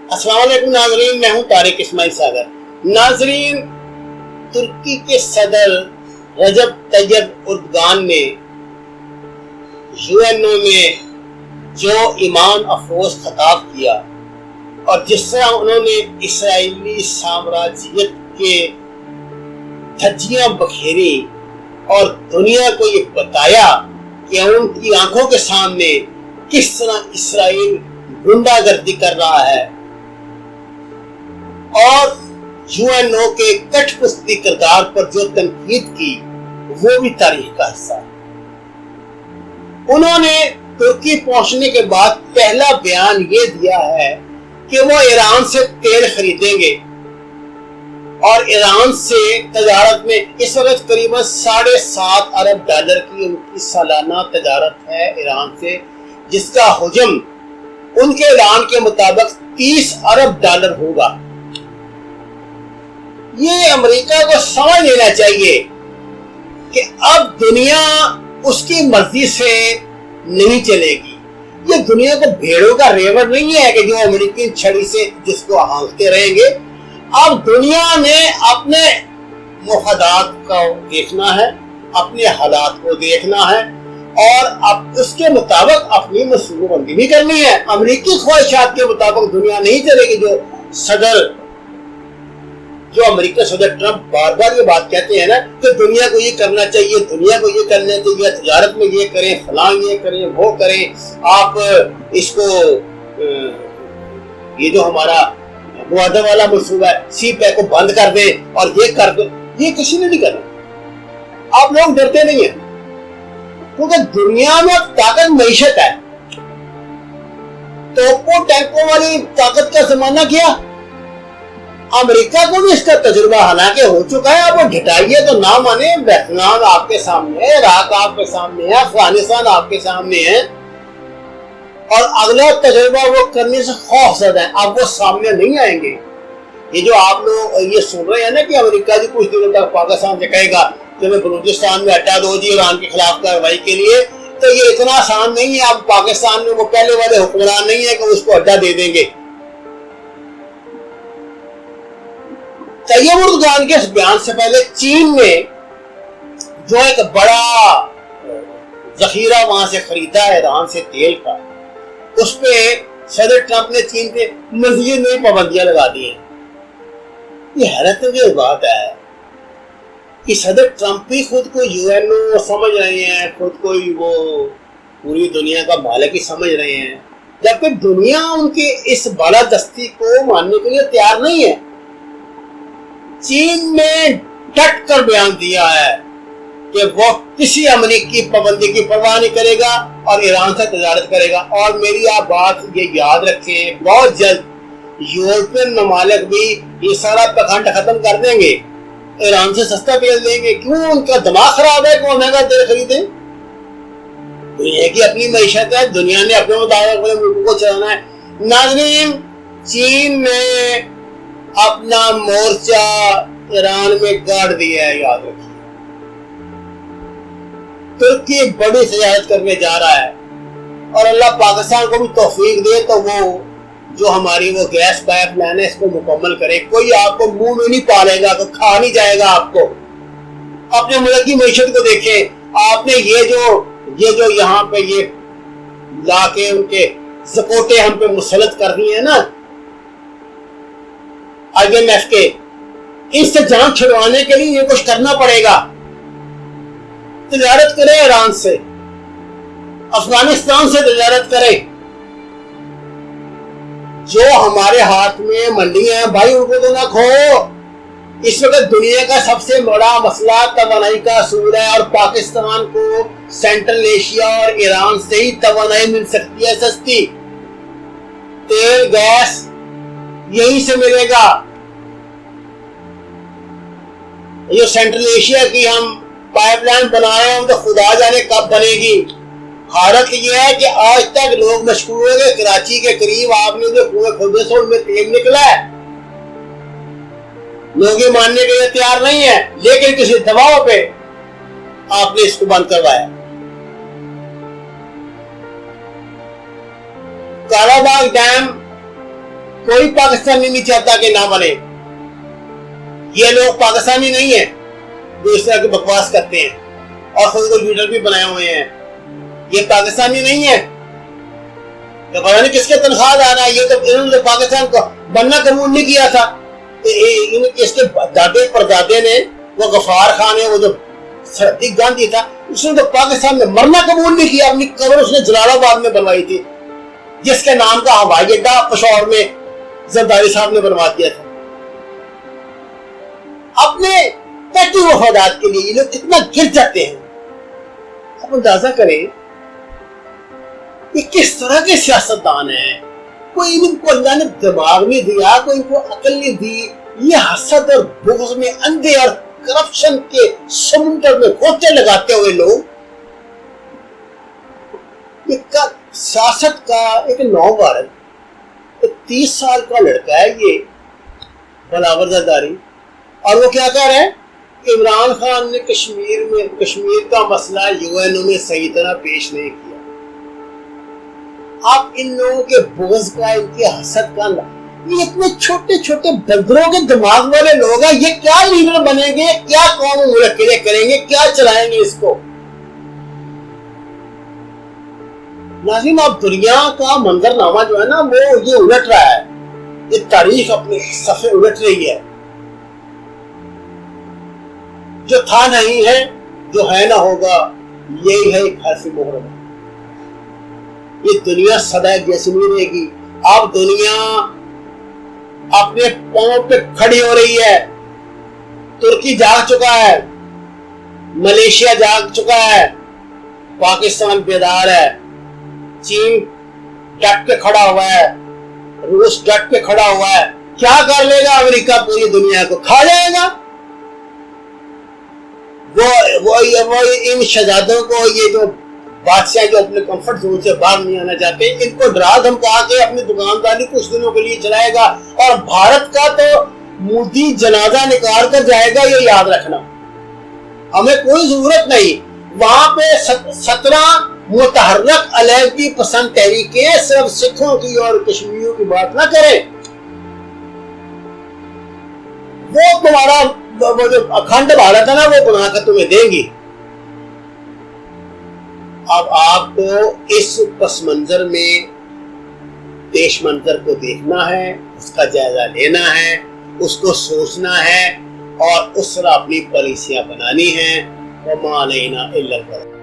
अस्सलाम वालेकुम नाजरीन, मैं हूं तारिक इस्माइल सागर। नाजरीन, तुर्की के सदर रजब तैयब उर्दगान ने यूएनओ में जो ईमान अफरोज खिताब किया और जिस तरह उन्होंने इसराइली साम्राज्यियत के धज्जियां बखेरी और दुनिया को ये बताया कि उनकी आंखों के सामने किस तरह इसराइल गुंडागर्दी कर रहा है और यूएनओ के कठपुतली किरदार पर जो तनकीद की वो भी तारीख का हिस्सा है। उन्होंने तुर्की पहुंचने के बाद पहला बयान ये दिया है कि वो ईरान से तेल खरीदेंगे और ईरान से तजारत में इस वक्त करीबन $7.5 अरब की उनकी सालाना तजारत है ईरान से, जिसका हुजम उनके ऐलान के मुताबिक $30 अरब होगा। ये अमेरिका को समझ लेना चाहिए कि अब दुनिया उसकी मर्जी से नहीं चलेगी। ये दुनिया को भेड़ों का रेवड़ नहीं है कि जो अमेरिकी छड़ी से जिसको हाँकते रहेंगे। अब दुनिया ने अपने मुफादात को देखना है, अपने हालात को देखना है और अब उसके मुताबिक अपनी मनसूबाबंदी भी करनी है। अमेरिकी ख्वाहिशात के मुताबिक दुनिया नहीं चलेगी। जो अमेरिका सदर ट्रंप बार बार ये बात कहते हैं ना कि दुनिया को ये करना चाहिए, दुनिया को ये करना चाहिए, तजारत में ये करें, फलां ये करें, वो करें, आप इसको ये जो हमारा मुआहदा वाला मनसूबा है CPEC को बंद कर दें और ये कर दो, ये किसी ने नहीं करना। आप लोग डरते नहीं है क्योंकि दुनिया में ताकत मईशत है। तोपों टैंकों वाली ताकत का जमाना क्या, अमेरिका को भी इसका तजुर्बा हालांकि हो चुका है। अब घटाइए तो ना माने, वियतनाम आपके सामने है, इराक आपके सामने है, अफगानिस्तान आपके सामने है और अगला तजुर्बा वो करने से खौफजदा है। अब वो सामने नहीं आएंगे। ये जो आप लोग ये सुन रहे हैं ना कि अमेरिका जी कुछ दिनों तक पाकिस्तान से कहेगा कि मैं बलूचिस्तान में अड्डा दो जी ईरान के खिलाफ कार्रवाई के लिए, तो ये इतना आसान नहीं है। अब पाकिस्तान में वो पहले वाले हुक्मरान नहीं है कि उसको अड्डा दे देंगे। तैयब उर्दगान के इस बयान से पहले चीन ने जो एक बड़ा जखीरा वहां से खरीदा है ईरान से तेल का, उस पे सदर ट्रंप ने चीन पे मजीद नई पाबंदियां लगा दी हैं। ये हैरत की बात है कि सदर ट्रंप भी खुद को यूएनओ समझ रहे हैं, खुद को वो पूरी दुनिया का मालिक ही समझ रहे हैं, जबकि दुनिया उनके इस बालादस्ती को मानने के लिए तैयार नहीं है। चीन ने डट कर बयान दिया है कि वो किसी अमेरिकी पाबंदी की परवाह नहीं करेगा और ईरान से तजारत करेगा। और मेरी आप बात ये याद रखें, बहुत जल्द यूरोपियन ममालिक भी ये सारा पखंड खत्म कर देंगे, ईरान से सस्ता तेल देंगे। क्यों? उनका दिमाग खराब है कि महंगा तेल खरीदे। दुनिया की अपनी मईशत है, दुनिया ने अपने मुताबिक अपने मुल्क को चलाना है। नाज़रीन, चीन ने अपना मोर्चा ईरान में गाड़ दिया है, याद रखिए। तुर्की बड़ी तजारत करने जा रहा है और अल्लाह पाकिस्तान को भी तौफीक दे तो वो जो हमारी वो गैस पाइपलाइन है इसको मुकम्मल करे। कोई आपको मुंह में नहीं पालेगा, तो खा नहीं जाएगा आपको। अपने मुल्क की मईशत को देखें। आपने ये जो यहाँ पे ये लाके उनके ज़कोटे हम पे मुसलत कर दिए हैं ना IMF के, इससे जान छुड़वाने के लिए ये कुछ करना पड़ेगा। तजारत करें ईरान से, अफगानिस्तान से तजारत करें। जो हमारे हाथ में मंडियां हैं भाई, उनको तो ना खो। इस वक्त दुनिया का सबसे बड़ा मसला तवानाई का असूल है और पाकिस्तान को सेंट्रल एशिया और ईरान से ही तवानाई मिल सकती है सस्ती। तेल गैस यहीं से मिलेगा। ये सेंट्रल एशिया की हम पाइपलाइन बना रहे हैं तो खुदा जाने कब बनेगी। हालत ये है कि आज तक लोग मशहूर हो गए, कराची के करीब आपने जो कुएं खोदे से उनमें तेल निकला है। लोग ये मानने के लिए तैयार नहीं है, लेकिन किसी दबाव पे आपने इसको बंद करवाया। कालाबाग डैम کوئی پاکستانی نہیں چاہتا کہ نہ بنے. یہ لوگ پاکستانی نہیں ہیں جو اس طرح کی بکواس کرتے ہیں اور خود کو لیڈر بھی بنائے ہوئے ہیں. یہ پاکستانی نہیں ہے کہ پتہ نہیں کس کے تنخواہ آ رہا ہے. یہ تو انہوں نے پاکستان کو بننا قبول نہیں کیا تھا. اس کے دادے پردادے نے وہ غفار خان ہے, وہ جو صدیق گاندھی تھا, اس نے تو پاکستان میں مرنا قبول نہیں کیا. اپنی قبر اس نے جلال آباد میں بنوائی تھی, جس کے نام کا ہوائی اڈہ پشاور میں زرداری صاحب نے بنوا دیا تھا. اپنے پیٹی مفادات کے لیے یہ لوگ کتنا گر جاتے ہیں. اب اندازہ کریں یہ کس طرح کے سیاستدان ہیں. کوئی ان کو اللہ نے دماغ نہیں دیا, کوئی ان کو عقل نہیں دی. یہ حسد اور بغض میں اندھے اور کرپشن کے سمندر میں گوتے لگاتے ہوئے لوگ. یہ سیاست کا ایک نوبھارت 30 سال کا لڑکا ہے یہ بلاور زرداری, اور وہ کیا کہہ رہے ہیں, عمران خان نے کشمیر کا مسئلہ UN میں صحیح طرح پیش نہیں کیا. آپ ان لوگوں کے بغض کا, ان کی حسد کا, یہ اتنے چھوٹے چھوٹے بندروں کے دماغ والے لوگ ہیں. یہ کیا لیڈر بنیں گے, کیا قوم ملک کے لیے کریں گے, کیا چلائیں گے اس کو. ناظرین, اب دنیا کا منظرنامہ جو ہے نا وہ یہ الٹ رہا ہے. یہ تاریخ اپنے صفحے الٹ رہی ہے. جو تھا نہیں ہے, جو ہے نہ ہوگا, یہی ہے ایک حرف مہر. یہ دنیا سدا ایک جیسی نہیں رہے گی. اب دنیا اپنے پاؤں پہ کھڑی ہو رہی ہے. ترکی جاگ چکا ہے, ملیشیا جاگ چکا ہے, پاکستان بیدار ہے, چین ڈٹ کے کھڑا ہوا ہے, روس ڈٹ کے کھڑا ہوا ہے. کیا کر لے گا امریکہ؟ پوری دنیا کو کھا جائے گا. وہ ان شہزادوں کو, یہ جو بادشاہ جو اپنے کمفرٹ زون سے باہر نہیں آنا چاہتے, ان کو ڈرا دھمکا کے اپنی دکانداری کچھ دنوں کے لیے چلائے گا. اور بھارت کا تو مودی جنازہ نکال کر جائے گا, یہ یاد رکھنا. ہمیں کوئی ضرورت نہیں. وہاں پہ 17 متحرک علیحدگی پسند تحریکیں صرف سکھوں کی اور کشمیریوں کی بات نہ کریں. وہ تمہارا وہ جو اکھنڈ بھارت ہے نا, وہ بنا کر تمہیں دیں گی. اب آپ کو اس پس منظر میں پیش منظر کو دیکھنا ہے, اس کا جائزہ لینا ہے, اس کو سوچنا ہے, اور اس طرح اپنی پالیسیاں بنانی ہیں. وَمَا عَلَيْنَا إِلَّا الْبَلَاغُ.